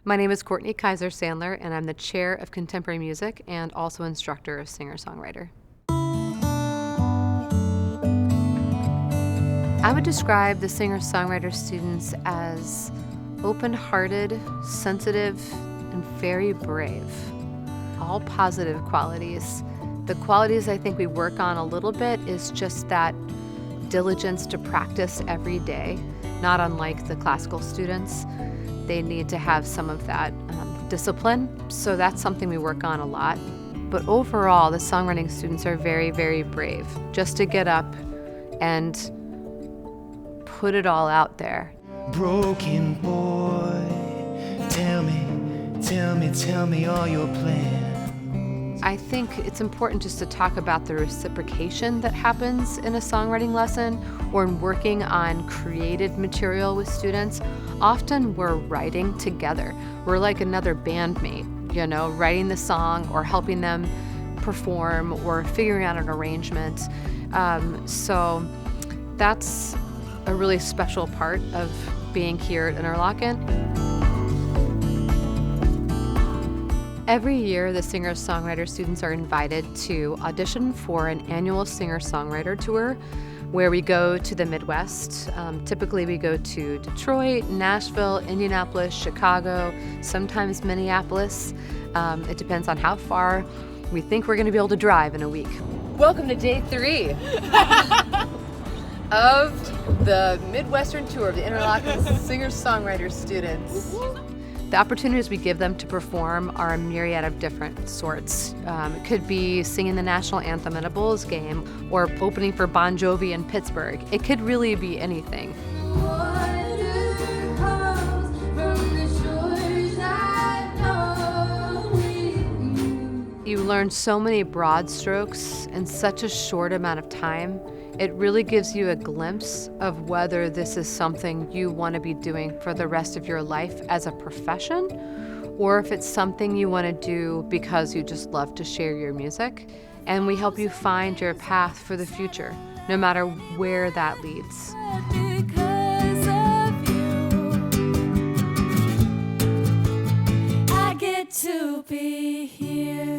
My name is Courtney Kaiser Sandler, and I'm the chair of contemporary music and also instructor of singer-songwriter. I would describe the singer-songwriter students as open-hearted, sensitive, and very brave. All positive qualities. The qualities I think we work on a little bit is just that diligence to practice every day, not unlike the classical students. They need to have some of that discipline, so that's something we work on a lot. But overall, the songwriting students are very, very brave, just to get up and put it all out there. Broken boy, tell me all your plans. I think it's important just to talk about the reciprocation that happens in a songwriting lesson or in working on created material with students. Often we're writing together. We're like another bandmate, writing the song or helping them perform or figuring out an arrangement. So that's a really special part of being here at Interlochen. Every year, the singer-songwriter students are invited to audition for an annual singer-songwriter tour where we go to the Midwest. Typically, we go to Detroit, Nashville, Indianapolis, Chicago, sometimes Minneapolis. It depends on how far we think we're going to be able to drive in a week. Welcome to day 3 of the Midwestern tour of the Interlochen singer-songwriter students. The opportunities we give them to perform are a myriad of different sorts. It could be singing the national anthem in a Bulls game or opening for Bon Jovi in Pittsburgh. It could really be anything. You learn so many broad strokes in such a short amount of time. It really gives you a glimpse of whether this is something you want to be doing for the rest of your life as a profession, or if it's something you want to do because you just love to share your music. And we help you find your path for the future, no matter where that leads. Because of you, I get to be here.